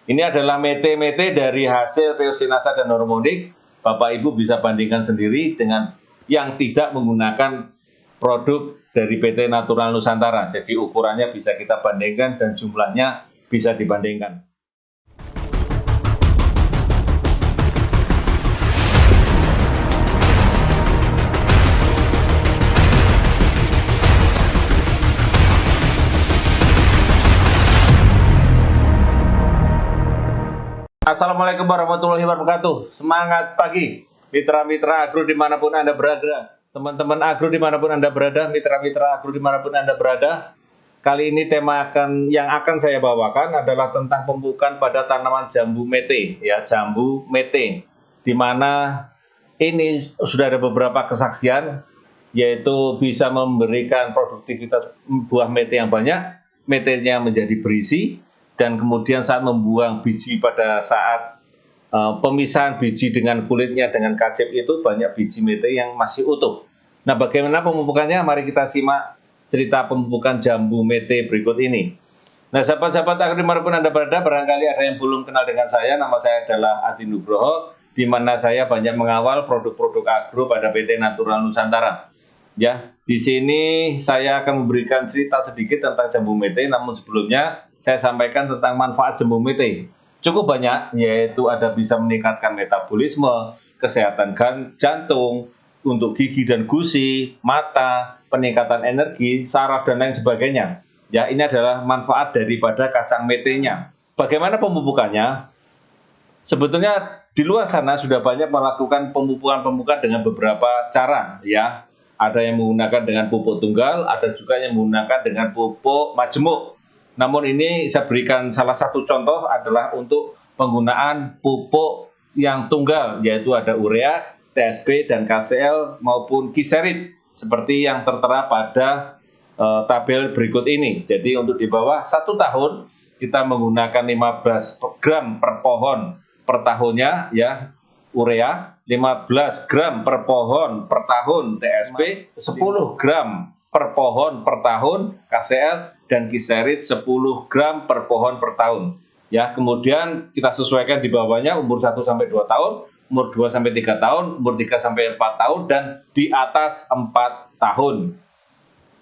Ini adalah mete-mete dari hasil peosinasa dan hormonik. Bapak Ibu bisa bandingkan sendiri dengan yang tidak menggunakan produk dari PT Natural Nusantara. Jadi ukurannya bisa kita bandingkan dan jumlahnya bisa dibandingkan. Assalamualaikum warahmatullahi wabarakatuh. Semangat pagi, mitra-mitra agro dimanapun Anda berada, teman-teman agro dimanapun Anda berada, mitra-mitra agro dimanapun Anda berada. Kali ini tema yang akan saya bawakan adalah tentang pemupukan pada tanaman jambu mete, ya, jambu mete, di mana ini sudah ada beberapa kesaksian, yaitu bisa memberikan produktivitas buah mete yang banyak, metenya menjadi berisi, dan kemudian saat membuang biji pada saat pemisahan biji dengan kulitnya dengan kacip itu banyak biji mete yang masih utuh. Nah, bagaimana pemupukannya? Mari kita simak cerita pemupukan jambu mete berikut ini. Nah, sahabat-sahabat agro dimanapun Anda berada, barangkali ada yang belum kenal dengan saya. Nama saya adalah Adi Nugroho, di mana saya banyak mengawal produk-produk agro pada PT Natural Nusantara. Ya, di sini saya akan memberikan cerita sedikit tentang jambu mete, namun sebelumnya saya sampaikan tentang manfaat jambu mete. Cukup banyak, yaitu ada bisa meningkatkan metabolisme, kesehatan jantung, untuk gigi dan gusi, mata, peningkatan energi, saraf, dan lain sebagainya. Ya, ini adalah manfaat daripada kacang metenya. Bagaimana pemupukannya? Sebetulnya di luar sana sudah banyak melakukan pemupukan dengan beberapa cara, ya. Ada yang menggunakan dengan pupuk tunggal, ada juga yang menggunakan dengan pupuk majemuk. Namun ini saya berikan salah satu contoh adalah untuk penggunaan pupuk yang tunggal, yaitu ada urea, TSP, dan KCL maupun kiserit, seperti yang tertera pada tabel berikut ini. Jadi untuk di bawah 1 tahun kita menggunakan 15 gram per pohon per tahunnya, ya, urea, 15 gram per pohon per tahun TSP, 10 gram per pohon per tahun KCL, dan kiserit 10 gram per pohon per tahun. Ya, kemudian kita sesuaikan di bawahnya umur 1 sampai 2 tahun, umur 2 sampai 3 tahun, umur 3 sampai 4 tahun, dan di atas 4 tahun.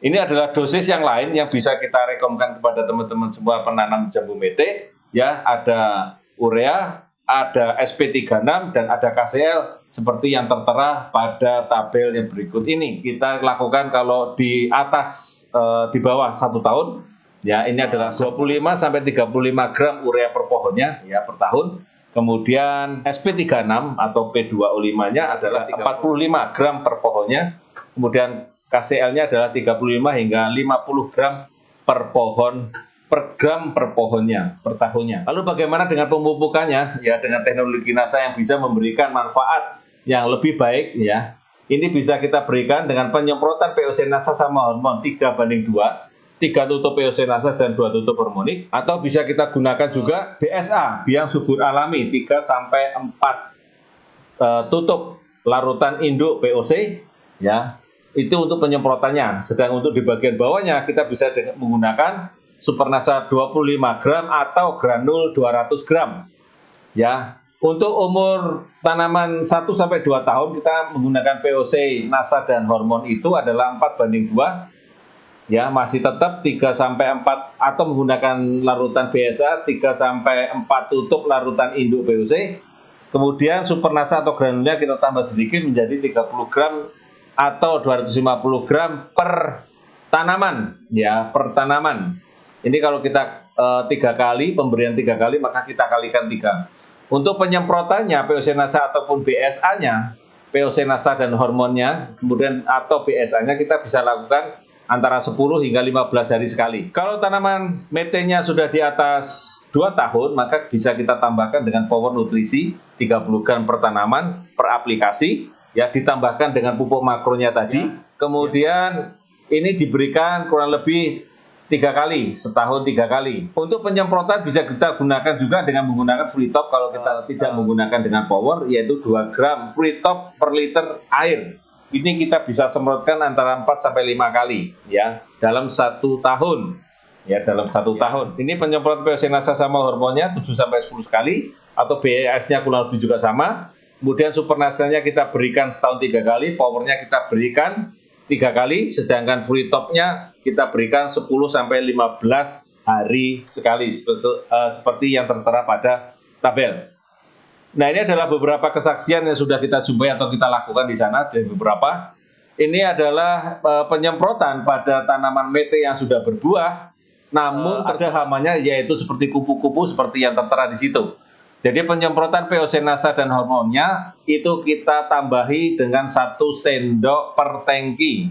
Ini adalah dosis yang lain yang bisa kita rekomendasikan kepada teman-teman semua penanam jambu mete. Ya, ada urea, ada SP36, dan ada KCL seperti yang tertera pada tabel yang berikut ini. Kita lakukan kalau di atas di bawah 1 tahun, ya, ini adalah 25 sampai 35 gram urea per pohonnya, ya, per tahun. Kemudian SP36 atau P2O5-nya adalah 45 gram per pohonnya. Kemudian KCL-nya adalah 35 hingga 50 gram per pohon per gram per pohonnya per tahunnya. Lalu bagaimana dengan pemupukannya? Ya, dengan teknologi NASA yang bisa memberikan manfaat yang lebih baik, ya. Ini bisa kita berikan dengan penyemprotan peosinasa sama hormon 3:2, 3 tutup peosinasa dan 2 tutup hormonik, atau bisa kita gunakan juga BSA, biang subur alami, 3 sampai 4 tutup larutan induk POC, ya. Itu untuk penyemprotannya. Sedang untuk di bagian bawahnya kita bisa menggunakan Supernasa 25 gram atau granul 200 gram. Ya, untuk umur tanaman 1 sampai 2 tahun kita menggunakan POC, NASA, dan hormon itu adalah 4:2. Ya, masih tetap 3 sampai 4 atau menggunakan larutan BSA 3 sampai 4 tutup larutan induk POC. Kemudian Supernasa atau granulnya kita tambah sedikit menjadi 30 gram atau 250 gram per tanaman, ya, per tanaman. Ini kalau kita 3 kali, pemberian 3 kali, maka kita kalikan 3. Untuk penyemprotannya, peosinasa ataupun BSA-nya, peosinasa dan hormonnya, kemudian atau BSA-nya kita bisa lakukan antara 10 hingga 15 hari sekali. Kalau tanaman metenya sudah di atas 2 tahun, maka bisa kita tambahkan dengan power nutrisi 30 gram per tanaman per aplikasi, ya, ditambahkan dengan pupuk makronya tadi. Kemudian ini diberikan kurang lebih 3 kali, setahun 3 kali. Untuk penyemprotan bisa kita gunakan juga dengan menggunakan free top kalau kita tidak menggunakan dengan power, yaitu 2 gram free top per liter air. Ini kita bisa semprotkan antara 4 sampai 5 kali, ya, dalam 1 tahun. ya dalam 1 tahun. Ini penyemprotan POC-NASA sama hormonnya 7-10 kali, atau BAS-nya kurang lebih juga sama. Kemudian supernasanya kita berikan setahun 3 kali, powernya kita berikan 3 kali, sedangkan free top-nya kita berikan 10-15 hari sekali, seperti yang tertera pada tabel. Nah, ini adalah beberapa kesaksian yang sudah kita jumpai atau kita lakukan di sana, dari beberapa. Ini adalah penyemprotan pada tanaman mete yang sudah berbuah, namun ada hamanya, yaitu seperti kupu-kupu seperti yang tertera di situ. Jadi penyemprotan POC-NASA dan hormonnya itu kita tambahi dengan 1 sendok per tangki.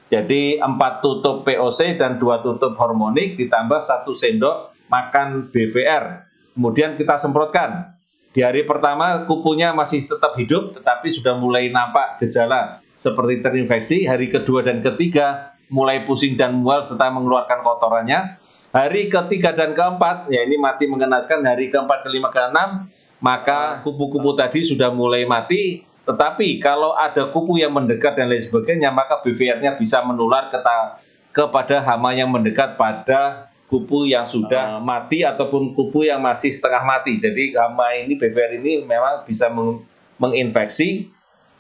Jadi 4 tutup POC dan 2 tutup hormonik ditambah 1 sendok makan BVR. Kemudian kita semprotkan. Di hari pertama kupunya masih tetap hidup, tetapi sudah mulai nampak gejala seperti terinfeksi. Hari kedua dan ketiga mulai pusing dan mual serta mengeluarkan kotorannya. Hari ketiga dan keempat, ya ini mati mengenaskan. Hari keempat, kelima, keenam, maka kupu-kupu tadi sudah mulai mati. Tetapi kalau ada kupu yang mendekat dan lain sebagainya, maka BVR-nya bisa menular kepada hama yang mendekat pada kupu yang sudah mati ataupun kupu yang masih setengah mati. Jadi hama ini, BVR ini memang bisa menginfeksi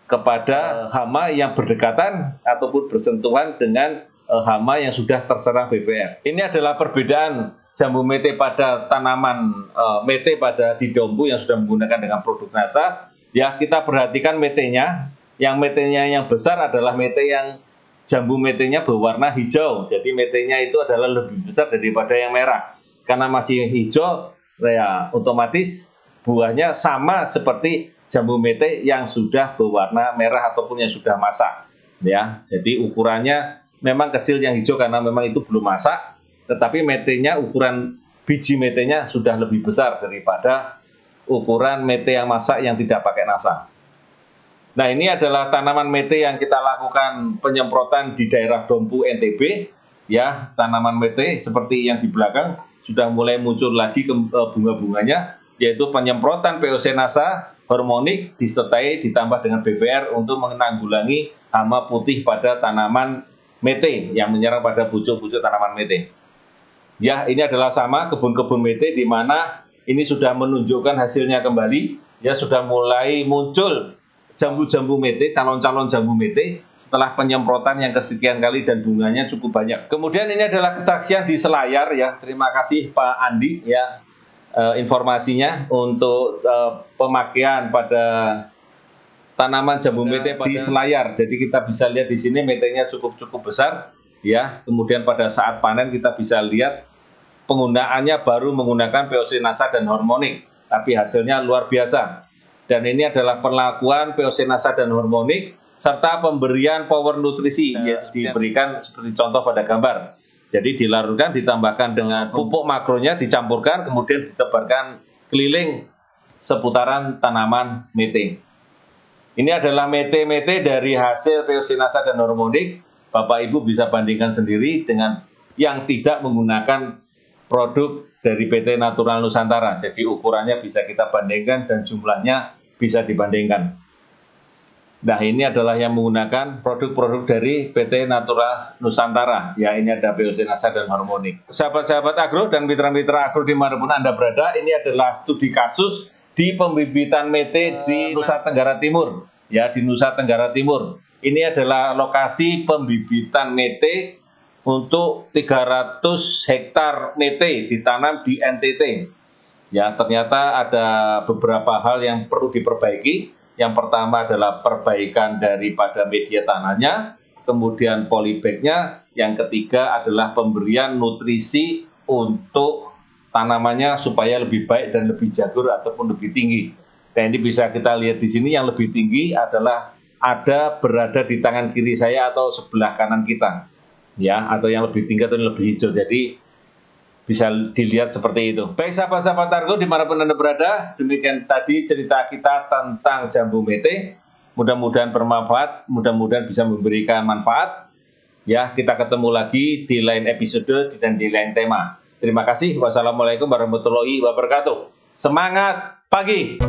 kepada hama yang berdekatan ataupun bersentuhan dengan hama yang sudah terserang BVR. Ini adalah perbedaan jambu mete pada tanaman mete pada didombu yang sudah menggunakan dengan produk NASA. Ya, kita perhatikan metenya. Yang metenya yang besar adalah mete yang jambu metenya berwarna hijau. Jadi metenya itu adalah lebih besar daripada yang merah. Karena masih hijau, ya otomatis buahnya sama seperti jambu mete yang sudah berwarna merah ataupun yang sudah masak. Ya, jadi ukurannya memang kecil yang hijau karena memang itu belum masak. Tetapi metenya, ukuran biji metenya sudah lebih besar daripada ukuran mete yang masak yang tidak pakai NASA. Nah, ini adalah tanaman mete yang kita lakukan penyemprotan di daerah Dompu NTB. Ya, tanaman mete seperti yang di belakang sudah mulai muncul lagi bunga-bunganya, yaitu penyemprotan POC-NASA hormonik disertai ditambah dengan BVR untuk menanggulangi hama putih pada tanaman mete yang menyerang pada pucuk-pucuk tanaman mete. Ya, ini adalah sama kebun-kebun mete di mana ini sudah menunjukkan hasilnya kembali. Ya, sudah mulai muncul jambu-jambu mete, calon-calon jambu mete setelah penyemprotan yang kesekian kali dan bunganya cukup banyak. Kemudian ini adalah kesaksian di Selayar ya. Terima kasih Pak Andi ya informasinya untuk pemakaian pada tanaman jambu mete di Selayar. Jadi kita bisa lihat di sini metenya cukup besar ya. Kemudian pada saat panen kita bisa lihat penggunaannya baru menggunakan POC-NASA dan hormonik, tapi hasilnya luar biasa. Dan ini adalah perlakuan POC-NASA dan hormonik serta pemberian power nutrisi yang diberikan seperti contoh pada gambar. Jadi dilarutkan, ditambahkan dengan pupuk makronya, dicampurkan, kemudian ditebarkan keliling seputaran tanaman mete. Ini adalah mete-mete dari hasil POC-NASA dan hormonik. Bapak Ibu bisa bandingkan sendiri dengan yang tidak menggunakan produk dari PT Natural Nusantara. Jadi ukurannya bisa kita bandingkan dan jumlahnya bisa dibandingkan. Nah, ini adalah yang menggunakan produk-produk dari PT Natural Nusantara. Ya, ini ada POC-NASA dan hormonik. Sahabat-sahabat agro dan mitra-mitra agro dimanapun Anda berada, ini adalah studi kasus di pembibitan mete di Nusa Tenggara Timur. Ya, di Nusa Tenggara Timur. Ini adalah lokasi pembibitan mete untuk 300 hektar mete ditanam di NTT. Ya, ternyata ada beberapa hal yang perlu diperbaiki. Yang pertama adalah perbaikan daripada media tanahnya, kemudian polybagnya. Yang ketiga adalah pemberian nutrisi untuk tanamannya supaya lebih baik dan lebih jagur ataupun lebih tinggi. Dan ini bisa kita lihat di sini yang lebih tinggi adalah berada di tangan kiri saya atau sebelah kanan kita. Ya, atau yang lebih tinggi atau yang lebih hijau. Jadi bisa dilihat seperti itu. Baik sahabat-sahabat agro dimanapun Anda berada, demikian tadi cerita kita tentang jambu mete. Mudah-mudahan bermanfaat, mudah-mudahan bisa memberikan manfaat. Ya, kita ketemu lagi di lain episode dan di lain tema. Terima kasih. Wassalamualaikum warahmatullahi wabarakatuh. Semangat pagi.